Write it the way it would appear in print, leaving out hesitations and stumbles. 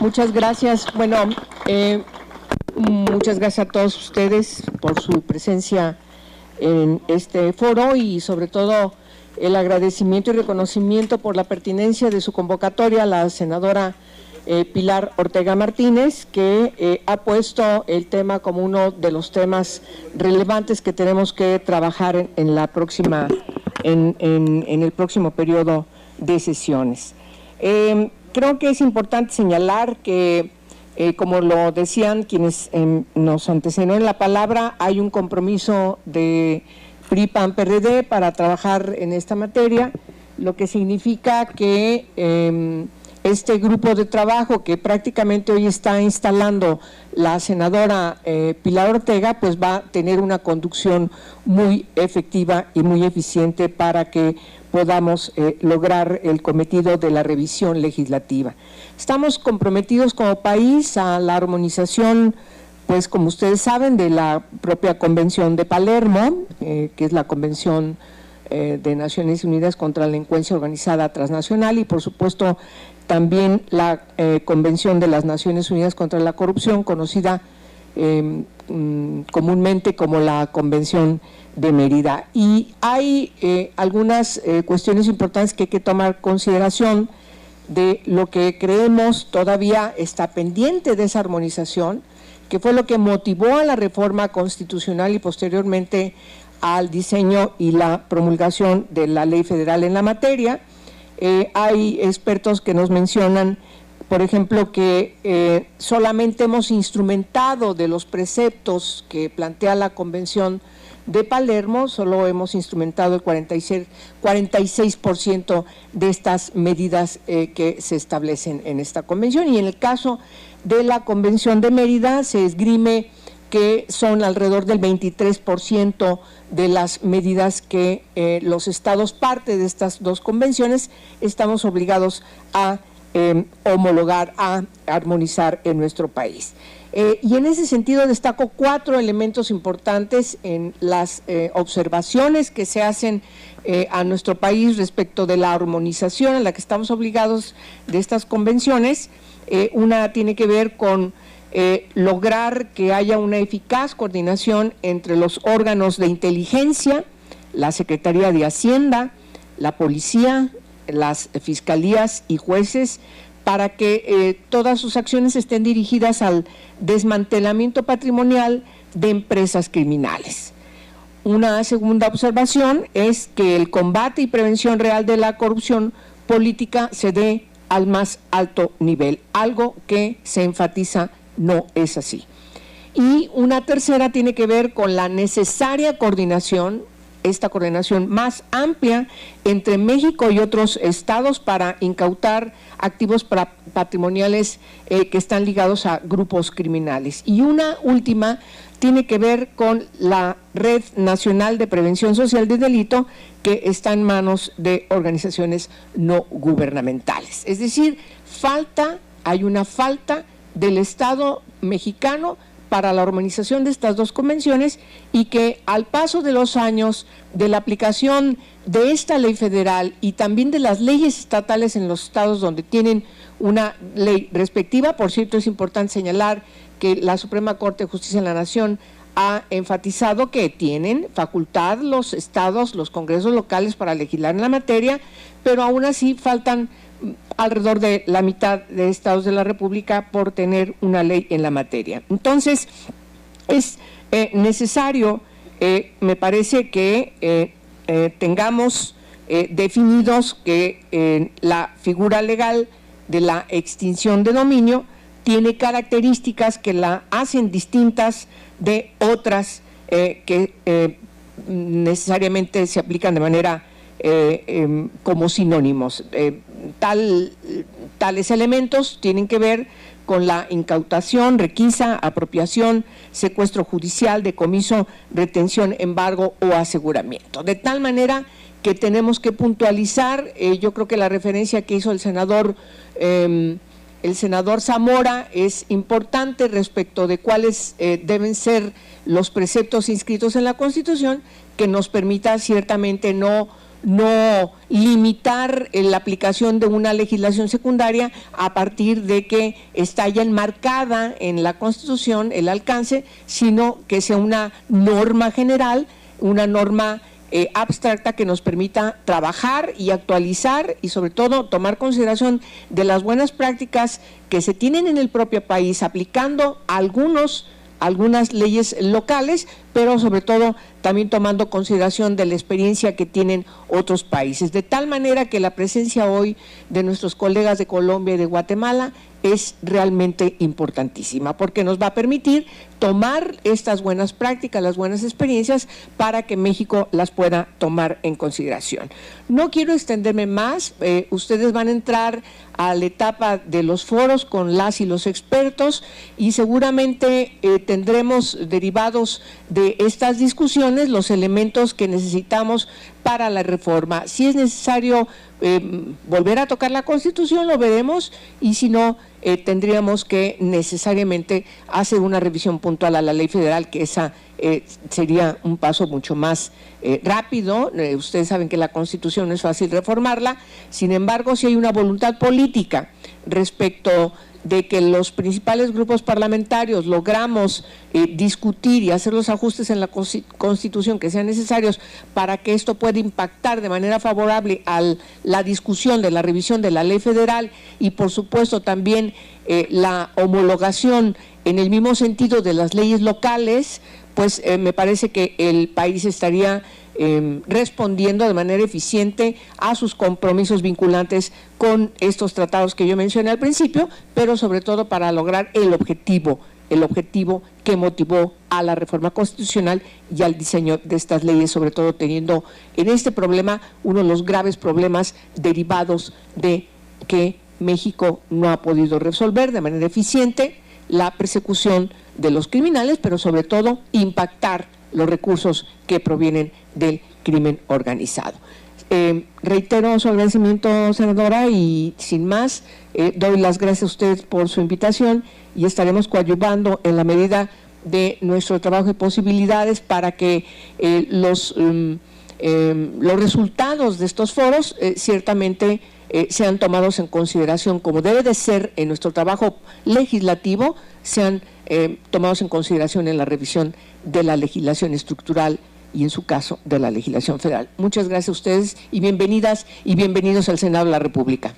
Muchas gracias. Bueno, muchas gracias a todos ustedes por su presencia en este foro y sobre todo el agradecimiento y reconocimiento por la pertinencia de su convocatoria a la senadora Pilar Ortega Martínez, que ha puesto el tema como uno de los temas relevantes que tenemos que trabajar en la próxima, en el próximo periodo de sesiones. Creo que es importante señalar que, como lo decían quienes nos antecedieron la palabra, hay un compromiso de PRI-PAN-PRD para trabajar en esta materia, lo que significa que este grupo de trabajo que prácticamente hoy está instalando la senadora Pilar Ortega, pues va a tener una conducción muy efectiva y muy eficiente para que podamos lograr el cometido de la revisión legislativa. Estamos comprometidos como país a la armonización, pues como ustedes saben, de la propia Convención de Palermo, que es la Convención de Naciones Unidas contra la Delincuencia Organizada Transnacional, y por supuesto también la Convención de las Naciones Unidas contra la Corrupción, conocida comúnmente como la Convención de Mérida. Y hay algunas cuestiones importantes que hay que tomar consideración de lo que creemos todavía está pendiente de esa armonización, que fue lo que motivó a la reforma constitucional y posteriormente al diseño y la promulgación de la ley federal en la materia. Hay expertos que nos mencionan, por ejemplo, que solamente hemos instrumentado de los preceptos que plantea la Convención de Palermo, solo hemos instrumentado el 46% de estas medidas que se establecen en esta convención, y en el caso de la Convención de Mérida se esgrime que son alrededor del 23% de las medidas que los estados parte de estas dos convenciones estamos obligados a homologar, a armonizar en nuestro país. Y en ese sentido destaco 4 elementos importantes en las observaciones que se hacen a nuestro país respecto de la armonización a la que estamos obligados de estas convenciones. Una tiene que ver con lograr que haya una eficaz coordinación entre los órganos de inteligencia, la Secretaría de Hacienda, la Policía, las fiscalías y jueces, para que todas sus acciones estén dirigidas al desmantelamiento patrimonial de empresas criminales. Una segunda observación es que el combate y prevención real de la corrupción política se dé al más alto nivel, algo que se enfatiza no es así. Y una tercera tiene que ver con la necesaria coordinación, esta coordinación más amplia entre México y otros estados para incautar activos patrimoniales que están ligados a grupos criminales. Y una última tiene que ver con la Red Nacional de Prevención Social del Delito, que está en manos de organizaciones no gubernamentales. Es decir, hay una falta del Estado mexicano para la armonización de estas dos convenciones, y que al paso de los años de la aplicación de esta ley federal y también de las leyes estatales en los estados donde tienen una ley respectiva, por cierto es importante señalar que la Suprema Corte de Justicia de la Nación ha enfatizado que tienen facultad los estados, los congresos locales para legislar en la materia, pero aún así faltan alrededor de la mitad de estados de la República por tener una ley en la materia. Entonces, es necesario, me parece que tengamos definidos que la figura legal de la extinción de dominio tiene características que la hacen distintas de otras que necesariamente se aplican de manera como sinónimos. Tales elementos tienen que ver con la incautación, requisa, apropiación, secuestro judicial, decomiso, retención, embargo o aseguramiento. De tal manera que tenemos que puntualizar, yo creo que la referencia que hizo el senador Zamora es importante respecto de cuáles deben ser los preceptos inscritos en la Constitución, que nos permita ciertamente no no limitar la aplicación de una legislación secundaria a partir de que está ya enmarcada en la Constitución el alcance, sino que sea una norma general, una norma abstracta que nos permita trabajar y actualizar y sobre todo tomar consideración de las buenas prácticas que se tienen en el propio país, aplicando algunas leyes locales, pero sobre todo también tomando consideración de la experiencia que tienen otros países, de tal manera que la presencia hoy de nuestros colegas de Colombia y de Guatemala es realmente importantísima, porque nos va a permitir tomar estas buenas prácticas, las buenas experiencias, para que México las pueda tomar en consideración. No quiero extenderme más, ustedes van a entrar a la etapa de los foros con las y los expertos y seguramente tendremos derivados de estas discusiones los elementos que necesitamos para la reforma. Si es necesario volver a tocar la Constitución, lo veremos, y si no, tendríamos que necesariamente hacer una revisión puntual a la ley federal, que esa sería un paso mucho más rápido. Ustedes saben que la Constitución no es fácil reformarla, sin embargo, si hay una voluntad política respecto de que los principales grupos parlamentarios logramos discutir y hacer los ajustes en la Constitución que sean necesarios para que esto pueda impactar de manera favorable a la discusión de la revisión de la ley federal y por supuesto también la homologación en el mismo sentido de las leyes locales, pues me parece que el país estaría respondiendo de manera eficiente a sus compromisos vinculantes con estos tratados que yo mencioné al principio, pero sobre todo para lograr el objetivo que motivó a la reforma constitucional y al diseño de estas leyes, sobre todo teniendo en este problema uno de los graves problemas derivados de que México no ha podido resolver de manera eficiente la persecución de los criminales, pero sobre todo impactar los recursos que provienen del crimen organizado. Reitero su agradecimiento, senadora, y sin más, doy las gracias a usted por su invitación y estaremos coadyuvando en la medida de nuestro trabajo y posibilidades para que los resultados de estos foros ciertamente sean tomados en consideración como debe de ser en nuestro trabajo legislativo, sean tomados en consideración en la revisión de la legislación estructural y en su caso de la legislación federal. Muchas gracias a ustedes y bienvenidas y bienvenidos al Senado de la República.